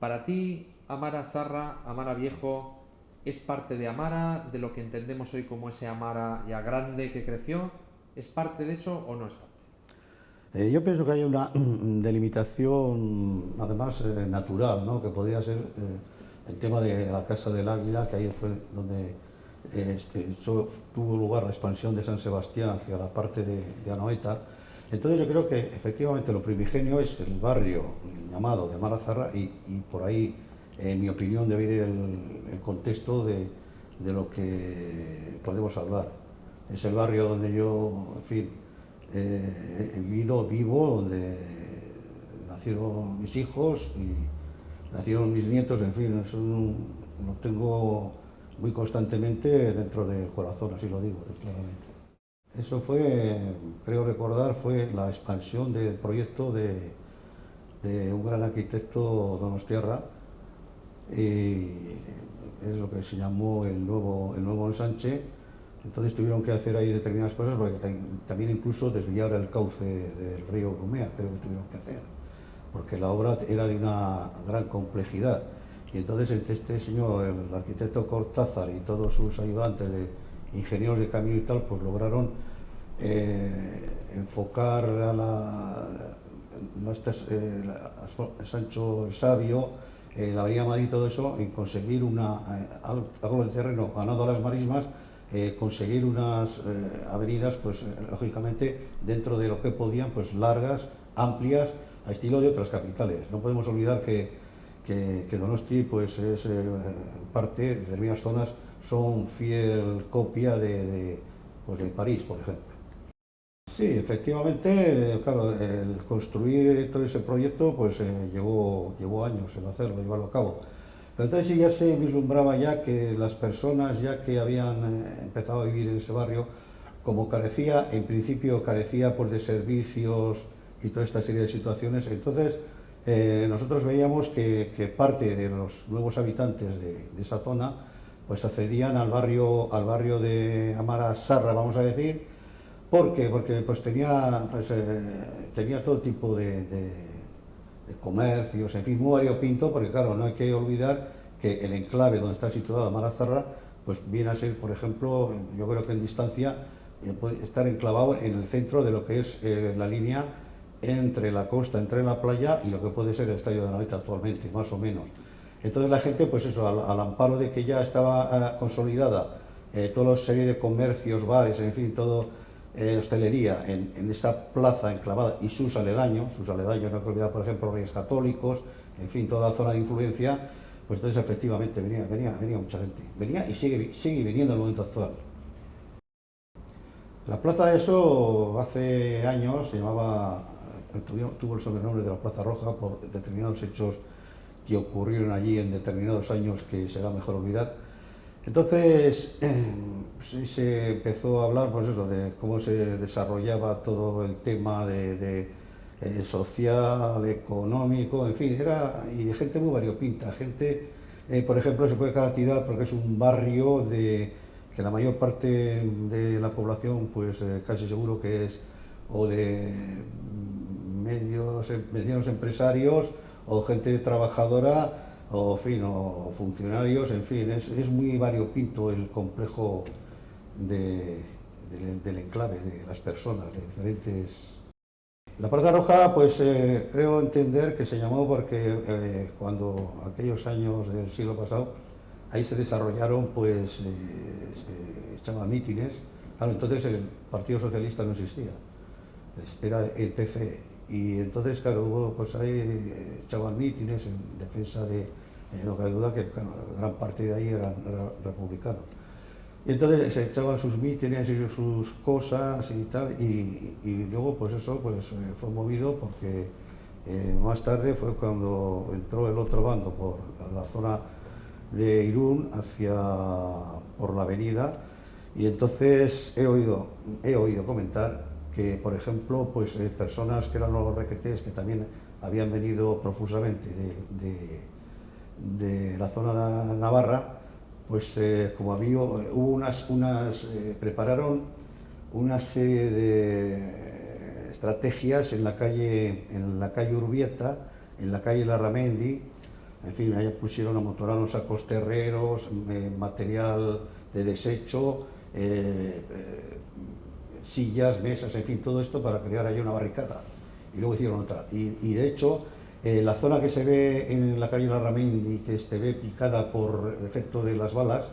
Para ti, Amara Zarra, Amara Viejo, ¿es parte de Amara, de lo que entendemos hoy como ese Amara ya grande que creció? ¿Es parte de eso o no es parte? Yo pienso que hay una delimitación, además natural, ¿no? Que podría ser el tema de la Casa del Águila, que ahí fue donde tuvo lugar la expansión de San Sebastián hacia la parte de Anoeta. Entonces yo creo que efectivamente lo primigenio es el barrio llamado de Amara Zarra y por ahí, en mi opinión, debe ir el contexto de lo que podemos hablar. Es el barrio donde yo, en fin, he vivido, vivo, donde nacieron mis hijos y nacieron mis nietos, en fin, eso lo tengo muy constantemente dentro del corazón, así lo digo claramente. Eso fue, creo recordar, fue la expansión del proyecto de un gran arquitecto donostiarra, y es lo que se llamó el nuevo ensanche. Entonces tuvieron que hacer ahí determinadas cosas, porque también incluso desviar el cauce del río Urumea, creo que tuvieron que hacer, porque la obra era de una gran complejidad. Y entonces este señor, el arquitecto Cortázar y todos sus ayudantes de ingenieros de camino y tal, pues lograron enfocar Sancho el Sabio, la Avenida Madrid y todo eso, en conseguir algo de terreno ganado a las marismas, conseguir unas avenidas, pues lógicamente dentro de lo que podían, pues largas, amplias, a estilo de otras capitales. No podemos olvidar que Donosti, pues es parte, determinadas zonas son fiel copia pues de París, por ejemplo. Sí, efectivamente, claro, el construir todo ese proyecto pues llevó años el hacerlo, llevarlo a cabo. Pero entonces sí ya se vislumbraba ya que las personas ya que habían empezado a vivir en ese barrio, como carecía, en principio carecía pues de servicios y toda esta serie de situaciones, entonces nosotros veíamos que parte de los nuevos habitantes de esa zona pues accedían al barrio de Amara Sarra, vamos a decir. ¿Por qué? Porque pues tenía todo tipo de comercios, en fin, muy variopinto, porque claro, no hay que olvidar que el enclave donde está situada Amara-Zarra, pues viene a ser, por ejemplo, yo creo que en distancia, puede estar enclavado en el centro de lo que es la línea entre la costa, entre la playa y lo que puede ser el Estadio de Anoeta actualmente, más o menos. Entonces la gente, pues eso, al amparo de que ya estaba consolidada toda la serie de comercios, bares, en fin, todo, hostelería en esa plaza enclavada y sus aledaños, no hay que olvidar, por ejemplo, Reyes Católicos, en fin, toda la zona de influencia, pues entonces efectivamente venía mucha gente. Venía y sigue viniendo en el momento actual. La plaza de eso hace años se llamaba, tuvo el sobrenombre de la Plaza Roja por determinados hechos que ocurrieron allí en determinados años que será mejor olvidar. Entonces sí se empezó a hablar, pues eso, de cómo se desarrollaba todo el tema de social, económico, en fin, y gente muy variopinta, gente, por ejemplo, se puede caracterizar porque es un barrio que la mayor parte de la población, pues casi seguro que es o de medianos empresarios o gente trabajadora o, en fin, o funcionarios, en fin, es muy variopinto el complejo del enclave, de las personas, de diferentes. La Plaza Roja, pues creo entender que se llamó porque cuando aquellos años del siglo pasado, ahí se desarrollaron, pues, se llamaban mítines. Claro, entonces el Partido Socialista no existía, era el PC. Y entonces, claro, hubo, pues ahí echaban mítines en defensa de, no cabe duda que claro, gran parte de ahí eran republicanos. Y entonces se echaban sus mítines y sus cosas y tal, y luego pues eso pues fue movido porque más tarde fue cuando entró el otro bando por la zona de Irún por la avenida, y entonces he oído comentar que, por ejemplo, pues personas que eran los requetés, que también habían venido profusamente de la zona de Navarra, pues como prepararon una serie de estrategias en la calle Urbieta, en la calle Larramendi, en fin, ahí pusieron, amontonaron sacos terreros, material de desecho, sillas, mesas, en fin, todo esto para crear ahí una barricada. Y luego hicieron otra. Y de hecho, la zona que se ve en la calle Larramendi, que se ve picada por efecto de las balas,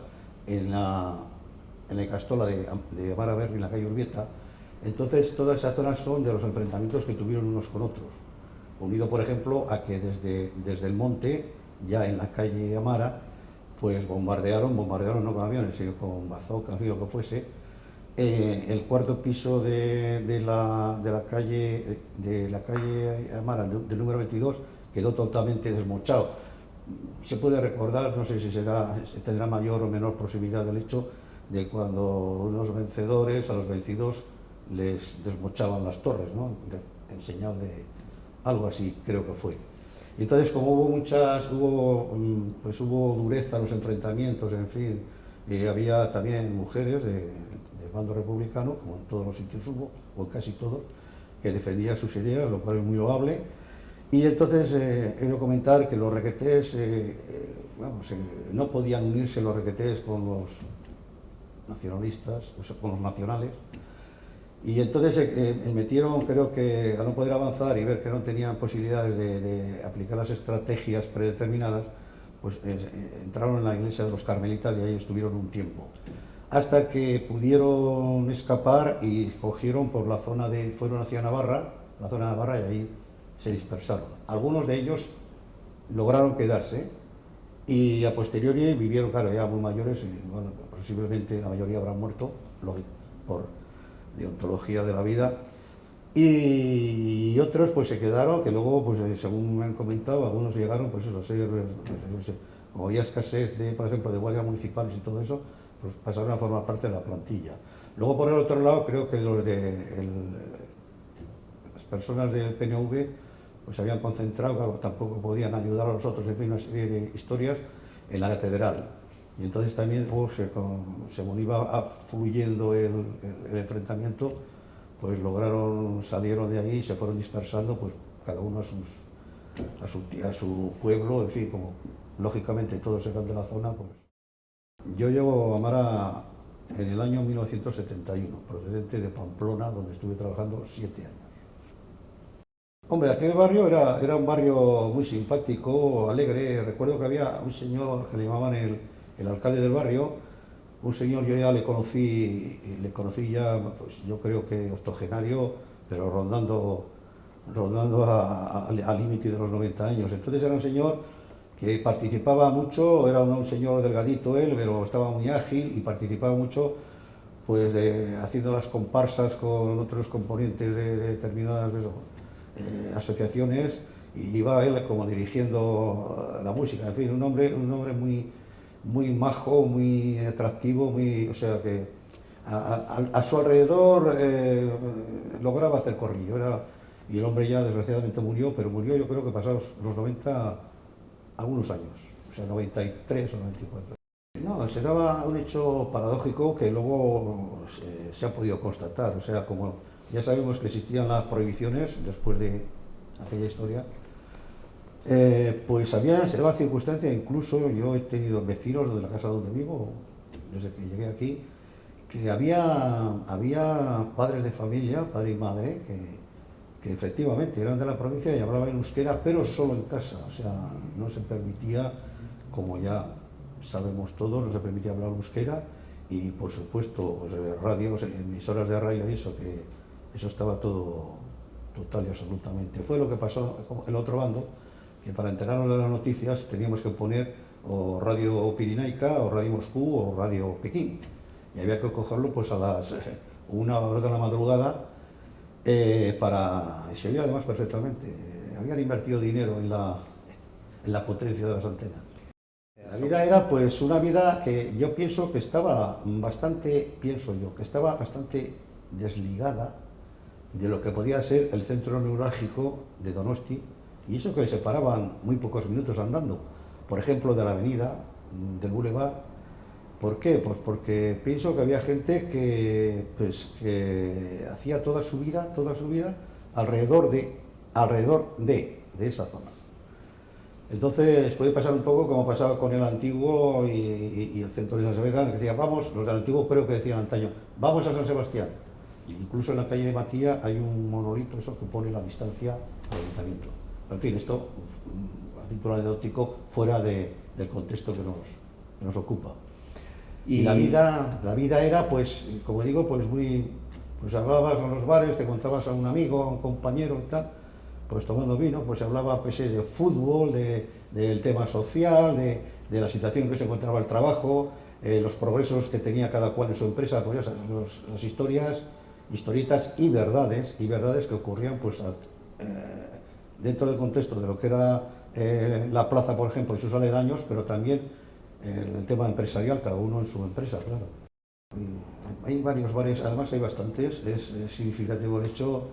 en la Castola de Amara Berri, en la calle Urbieta, entonces todas esas zonas son de los enfrentamientos que tuvieron unos con otros, unido por ejemplo a que desde el monte, ya en la calle Amara, pues bombardearon no con aviones, sino con bazookas, lo que fuese, el cuarto piso de la calle Amara, del número 22, quedó totalmente desmochado. Se puede recordar, no sé si tendrá mayor o menor proximidad del hecho, de cuando unos vencedores a los vencidos les desmochaban las torres, ¿no? En señal de algo así, creo que fue. Y entonces, como hubo dureza en los enfrentamientos, en fin, había también mujeres del bando republicano, como en todos los sitios hubo, o en casi todos, que defendían sus ideas, lo cual es muy loable. Y entonces he de comentar que los requetés, no podían unirse los requetés con los nacionalistas, o sea, con los nacionales, y entonces metieron, creo que a no poder avanzar y ver que no tenían posibilidades de aplicar las estrategias predeterminadas, pues entraron en la iglesia de los carmelitas y ahí estuvieron un tiempo, hasta que pudieron escapar y cogieron por la zona fueron hacia Navarra, la zona de Navarra, y ahí se dispersaron. Algunos de ellos lograron quedarse y a posteriori vivieron, claro, ya muy mayores, y bueno, posiblemente la mayoría habrán muerto por deontología de la vida, y otros pues se quedaron, que luego, pues según me han comentado, algunos llegaron, pues eso, como había escasez por ejemplo, de guardias municipales y todo eso, pues pasaron a formar parte de la plantilla. Luego, por el otro lado, creo que las personas del PNV pues se habían concentrado, claro, tampoco podían ayudar a los otros, en fin, una serie de historias en la catedral. Y entonces también, según iba fluyendo el enfrentamiento, pues salieron de ahí y se fueron dispersando, pues cada uno a su pueblo, en fin, como lógicamente todos eran de la zona. Pues. Yo llego a Amara en el año 1971, procedente de Pamplona, donde estuve trabajando 7 años. Hombre, aquel barrio era un barrio muy simpático, alegre. Recuerdo que había un señor que le llamaban el alcalde del barrio, un señor, yo ya le conocí ya, pues yo creo que octogenario, pero rondando al límite de los 90 años. Entonces era un señor que participaba mucho, era un señor delgadito él, pero estaba muy ágil y participaba mucho, pues haciendo las comparsas con otros componentes de determinadas asociaciones, y iba él como dirigiendo la música, en fin, un hombre muy majo, muy atractivo, o sea que a su alrededor lograba hacer corrillo, y el hombre ya desgraciadamente murió, pero murió yo creo que pasados los 90 algunos años, o sea 93 o 94. No, se daba un hecho paradójico que luego se ha podido constatar, o sea, como ya sabemos que existían las prohibiciones después de aquella historia, pues se daba circunstancia, incluso yo he tenido vecinos de la casa donde vivo, desde que llegué aquí, que había padres de familia, padre y madre, que efectivamente eran de la provincia y hablaban en euskera, pero solo en casa, o sea, no se permitía, como ya sabemos todos, no se permitía hablar euskera, y por supuesto, pues, radios, emisoras de radio y eso, que eso estaba todo total y absolutamente. Fue lo que pasó en el otro bando, que para enterarnos de las noticias teníamos que poner o Radio Pirinaica, o Radio Moscú, o Radio Pekín, y había que cogerlo pues a las 1 o 2 de la madrugada, y se oía además perfectamente. Habían invertido dinero en la potencia de las antenas. La vida era pues una vida que yo pienso que estaba bastante desligada de lo que podía ser el centro neurálgico de Donosti, y eso que le separaban muy pocos minutos andando, por ejemplo, de la avenida, del boulevard. ¿Por qué? Pues porque pienso que había gente que hacía toda su vida alrededor de esa zona. Entonces puede pasar un poco como pasaba con el antiguo y el centro de San Sebastián, que decía, vamos, los del antiguo creo que decían antaño, vamos a San Sebastián. E incluso en la calle de Matía hay un monolito eso que pone la distancia al ayuntamiento. En fin, esto a título anecdótico fuera del contexto que nos ocupa. Y la vida era, pues, como digo, pues muy, pues hablabas en los bares, te encontrabas a un amigo, a un compañero y tal, pues tomando vino, pues se hablaba pues, de fútbol, del tema social, de la situación que se encontraba el trabajo, los progresos que tenía cada cual en su empresa, pues las historietas y verdades que ocurrían pues dentro del contexto de lo que era la plaza, por ejemplo, y sus aledaños, pero también el tema empresarial, cada uno en su empresa, claro. Hay varios bares, además hay bastantes, es significativo el hecho,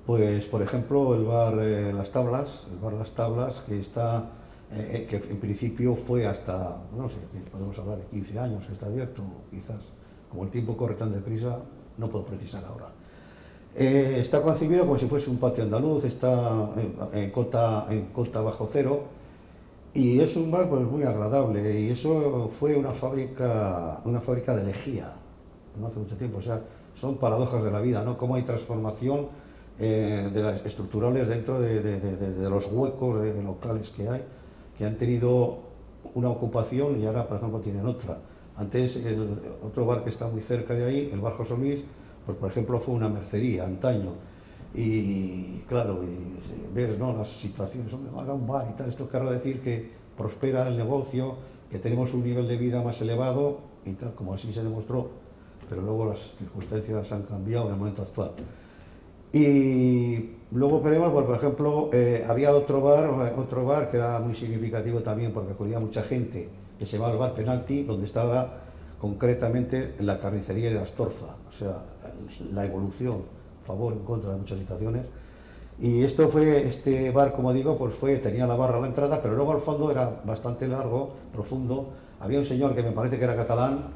pues por ejemplo el bar Las Tablas, que está, que en principio fue hasta, no sé, podemos hablar de 15 años que está abierto, quizás, como el tiempo corre tan deprisa, no puedo precisar ahora. Está concebido como si fuese un patio andaluz, está en cota bajo cero, y es un bar pues, muy agradable, y eso fue una fábrica de lejía, no hace mucho tiempo. O sea, son paradojas de la vida, ¿no? Cómo hay transformación de las estructurales dentro de los huecos de locales que hay, que han tenido una ocupación y ahora, por ejemplo, tienen otra. Antes, otro bar que está muy cerca de ahí, el bar José Luis, pues por ejemplo fue una mercería antaño. Y claro, y ves, ¿no?, las situaciones, ahora un bar y tal, esto quiere decir que prospera el negocio, que tenemos un nivel de vida más elevado y tal, como así se demostró, pero luego las circunstancias han cambiado en el momento actual. Y luego veremos, por ejemplo, había otro bar que era muy significativo también porque acudía mucha gente, que se llamaba el bar Penalti, donde estaba concretamente la carnicería de Astorza, o sea, la evolución, a favor, en contra de muchas situaciones. Y este bar, como digo, pues tenía la barra a la entrada, pero luego al fondo era bastante largo, profundo. Había un señor que me parece que era catalán,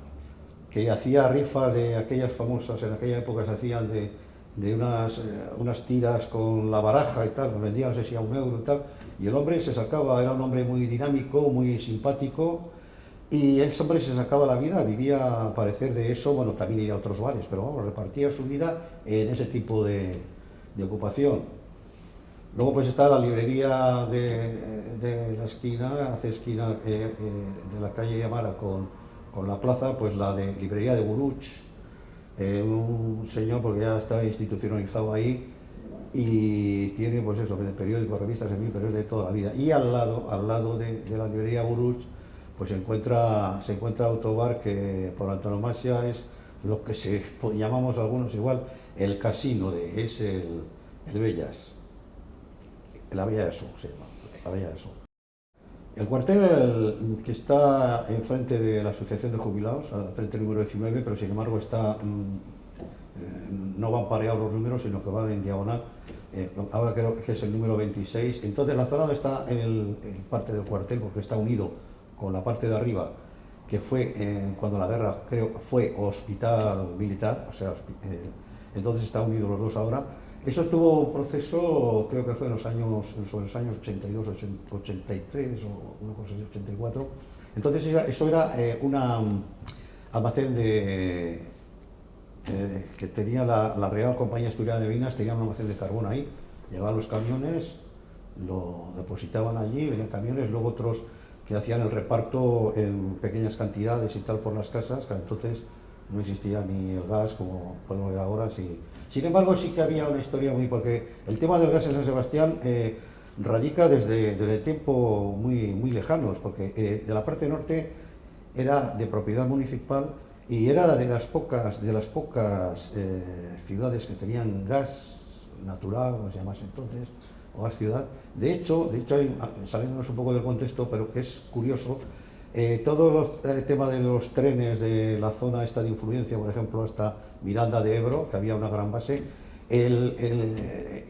que hacía rifas de aquellas famosas, en aquella época se hacían de unas tiras con la baraja y tal, lo vendía no sé si a €1 y tal, y el hombre se sacaba, era un hombre muy dinámico, muy simpático, y ese hombre se sacaba la vida, vivía a parecer de eso, bueno, también iría a otros bares, pero vamos, repartía su vida en ese tipo de ocupación. Luego pues está la librería de la esquina, hace esquina de la calle Amara con la plaza, pues la de librería de Buruch, un señor porque ya está institucionalizado ahí y tiene pues eso, de periódicos, revistas, en fin, pero es de toda la vida. Y al lado de la librería Buruch, pues se encuentra Autobar, que por antonomasia es lo que llamamos algunos igual el casino, es el Bellas, la Bella de Son, se llama, la Bella de Son. El cuartel que está enfrente de la Asociación de Jubilados, al frente número 19, pero sin embargo no van pareados los números, sino que van en diagonal. Ahora creo que es el número 26. Entonces la zona donde está el parte del cuartel, porque está unido con la parte de arriba, que fue cuando la guerra, creo, fue hospital militar, o sea, entonces está unido los dos ahora. Eso tuvo un proceso, creo que fue sobre los años 82, 83 o una cosa así, 84. Entonces eso era un almacén que tenía la Real Compañía Asturiana de Vinas, tenía un almacén de carbón ahí. Llegaban los camiones, lo depositaban allí, venían camiones, luego otros que hacían el reparto en pequeñas cantidades y tal por las casas, que entonces no existía ni el gas como podemos ver ahora. Sí. Sin embargo, sí que había una historia porque el tema del gas en San Sebastián radica desde tiempos muy lejanos, porque de la parte norte era de propiedad municipal y era de las pocas ciudades que tenían gas natural, como se llamase entonces, o gas ciudad. De hecho saliéndonos un poco del contexto, pero que es curioso, todo el tema de los trenes de la zona esta de influencia, por ejemplo, hasta Miranda de Ebro, que había una gran base,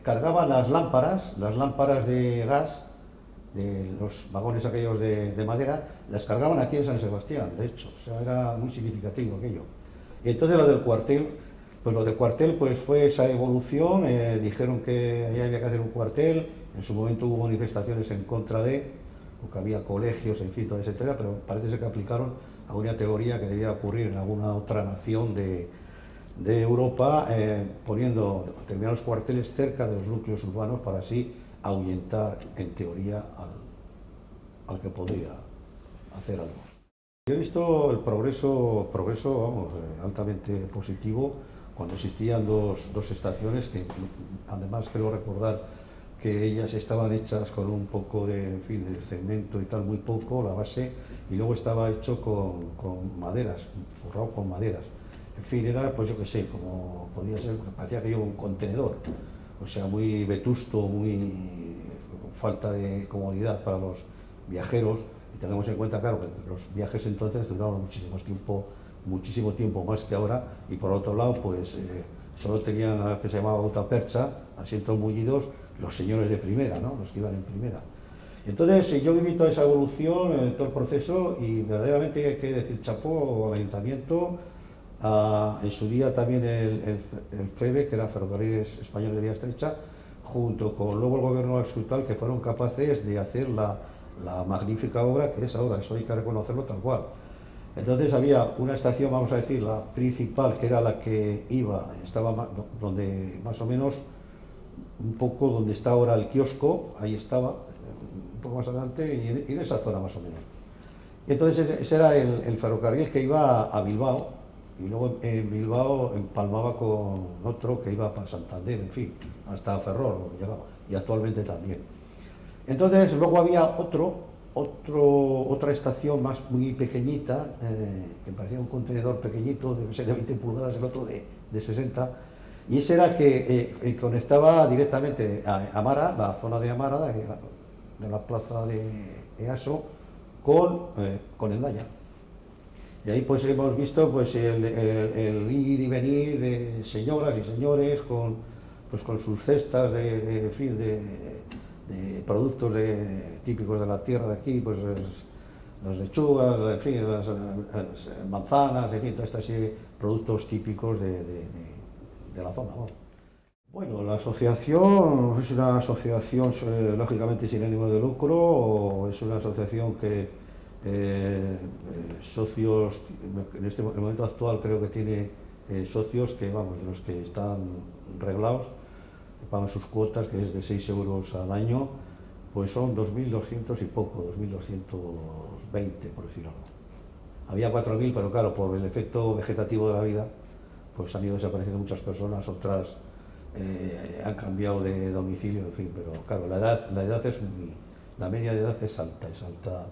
cargaban las lámparas de gas, de los vagones aquellos de madera, las cargaban aquí en San Sebastián, de hecho, o sea, era muy significativo aquello. Y entonces lo del cuartel, Pues lo del cuartel pues fue esa evolución, dijeron que ahí había que hacer un cuartel, en su momento hubo manifestaciones en contra de, porque había colegios, en fin, todo etcétera, pero parece ser que aplicaron a una teoría que debía ocurrir en alguna otra nación de Europa, poniendo determinados cuarteles cerca de los núcleos urbanos para así ahuyentar, en teoría, al que podría hacer algo. Yo he visto el progreso vamos, altamente positivo, cuando existían dos estaciones que, además, creo recordar que ellas estaban hechas con un poco de, en fin, de cemento y tal, muy poco, la base, y luego estaba hecho con maderas, forrado con maderas. En fin, era, pues yo qué sé, como podía ser, parecía que iba un contenedor, o sea, muy vetusto, muy falta de comodidad para los viajeros, y tenemos en cuenta, claro, que los viajes entonces duraron muchísimo tiempo más que ahora, y por otro lado, pues solo tenían algo que se llamaba gutapercha, asientos mullidos, los señores de primera, ¿no? Los que iban en primera. Entonces yo viví toda esa evolución, todo el proceso, y verdaderamente hay que decir chapó al ayuntamiento, en su día también el FEBE, que era Ferrocarriles Españoles de Vía Estrecha, junto con luego el gobierno actual, que fueron capaces de hacer la magnífica obra que es ahora, eso hay que reconocerlo tal cual. Entonces había una estación, vamos a decir, la principal, que era la que estaba donde más o menos, un poco donde está ahora el kiosco, ahí estaba, un poco más adelante, y en esa zona más o menos. Entonces ese era el ferrocarril que iba a Bilbao, y luego en Bilbao empalmaba con otro que iba para Santander, en fin, hasta Ferrol llegaba, y actualmente también. Entonces luego había otra estación muy pequeñita, que parecía un contenedor pequeñito, de 20 pulgadas, el otro de 60, y ese era el que conectaba directamente a Amara, la zona de Amara, de la plaza de EASO, con Hendaya. Y ahí pues hemos visto pues el ir y venir de señoras y señores con sus cestas en fin, de productos típicos de la tierra de aquí, pues las lechugas, en fin, las manzanas, en fin, todos estos productos típicos de la zona, ¿no? Bueno, la asociación es una asociación lógicamente sin ánimo de lucro, es una asociación que socios, en el momento actual creo que tiene socios que, vamos, de los que están reglados, que pagan sus cuotas, que es de 6 euros al año, pues son 2.200 y poco, 2.220 por decirlo. Había 4.000, pero claro, por el efecto vegetativo de la vida, pues han ido desapareciendo muchas personas, otras han cambiado de domicilio, en fin, pero claro, la media de edad es alta.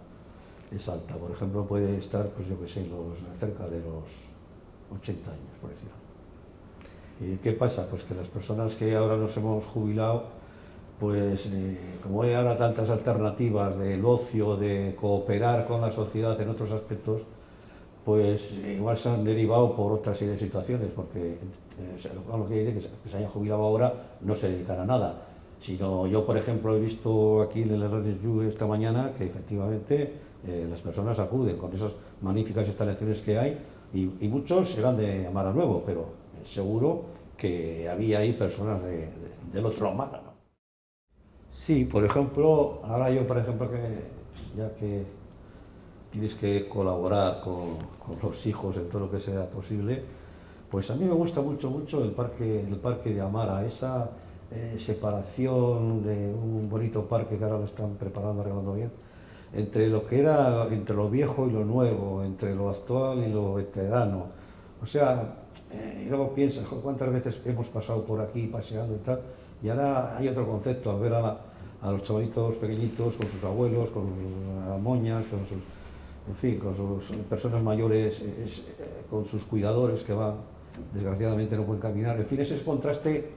Por ejemplo, puede estar, pues yo que sé, cerca de los 80 años, por decirlo. ¿Y qué pasa? Pues que las personas que ahora nos hemos jubilado, pues como hay ahora tantas alternativas del ocio, de cooperar con la sociedad en otros aspectos, pues igual se han derivado por otra serie de situaciones, porque lo que dice que se hayan jubilado ahora no se dedican a nada, sino yo, por ejemplo, he visto aquí en el RDSU esta mañana que efectivamente las personas acuden con esas magníficas instalaciones que hay, y muchos serán de Amara Nuevo, pero seguro que había ahí personas del otro Amara, ¿no? Sí, por ejemplo, ahora yo, por ejemplo, ya que tienes que colaborar con los hijos en todo lo que sea posible, pues a mí me gusta mucho el parque de Amara, esa separación de un bonito parque que ahora lo están preparando, arreglando bien, entre lo viejo y lo nuevo, entre lo actual y lo veterano. O sea, y luego piensas, cuántas veces hemos pasado por aquí paseando y tal, y ahora hay otro concepto, al ver a los chavalitos pequeñitos con sus abuelos, con sus moñas, en fin, con sus personas mayores, con sus cuidadores que desgraciadamente no pueden caminar. En fin, ese contraste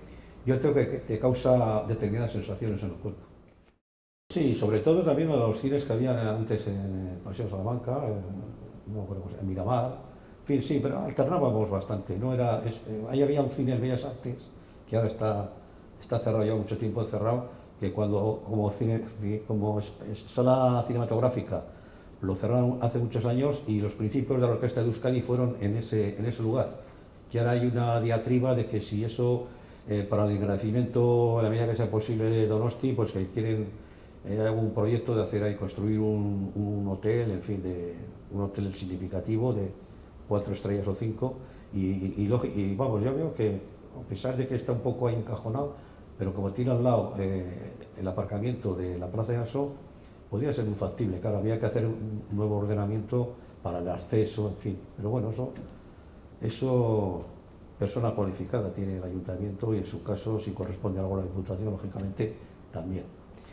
yo creo que te causa determinadas sensaciones en el cuerpo. Sí, sobre todo también a los cines que había antes en el Paseo Salamanca, en Miramar, en fin, sí, pero alternábamos bastante, ¿no? Ahí había un cine en Bellas Artes, que ahora está cerrado, lleva mucho tiempo cerrado, que como sala cinematográfica lo cerraron hace muchos años, y los principios de la Orquesta de Euskadi fueron en ese lugar. que ahora hay una diatriba de que si eso, para el engrandecimiento, en la medida que sea posible, de Donosti, pues que quieren un proyecto de hacer ahí, construir un hotel, en fin, un hotel significativo de 4 estrellas o 5, y vamos, yo veo que, a pesar de que está un poco ahí encajonado, pero como tiene al lado el aparcamiento de la Plaza de Aso, podría ser muy factible. Claro, había que hacer un nuevo ordenamiento para el acceso, en fin, pero bueno, eso persona cualificada tiene el ayuntamiento, y en su caso, si corresponde algo a la Diputación, lógicamente también.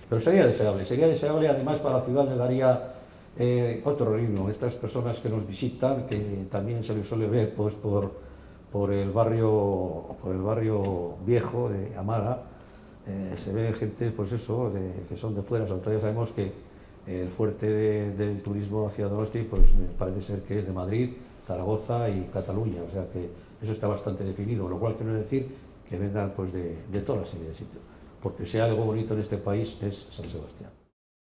Pero sería deseable, además para la ciudad le daría otro ritmo. Estas personas que nos visitan, que también se les suele ver pues, por el barrio viejo de Amara, se ve gente pues eso, que son de fuera, sobre todo ya sabemos que el fuerte del turismo hacia Donosti pues parece ser que es de Madrid, Zaragoza y Cataluña, o sea que eso está bastante definido, lo cual quiere decir que vengan pues de toda la serie de sitios, porque si hay algo bonito en este país es San Sebastián.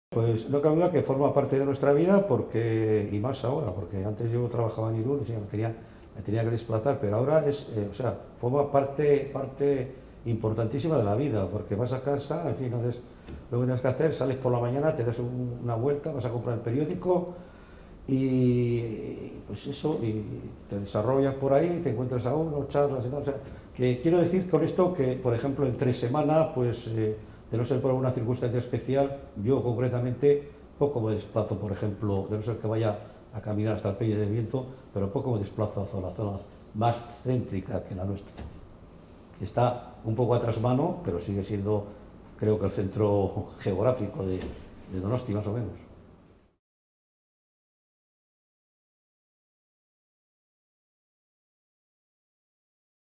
Pues no cabe duda que forma parte de nuestra vida, y más ahora, porque antes yo trabajaba en Irún, o sea, me tenía que desplazar, pero ahora forma parte importantísima de la vida, porque vas a casa, en fin, haces lo que tienes que hacer, sales por la mañana, te das una vuelta, vas a comprar el periódico y pues eso, y te desarrollas por ahí, te encuentras a uno, charlas y tal. O sea, que quiero decir con esto que, por ejemplo, entre semana, pues de no ser por alguna circunstancia especial, yo concretamente poco me desplazo, por ejemplo, de no ser que vaya a caminar hasta el Peña del Viento, pero poco me desplazo hacia la zona más céntrica que la nuestra. Está un poco a trasmano, pero sigue siendo, creo que el centro geográfico de Donosti, más o menos.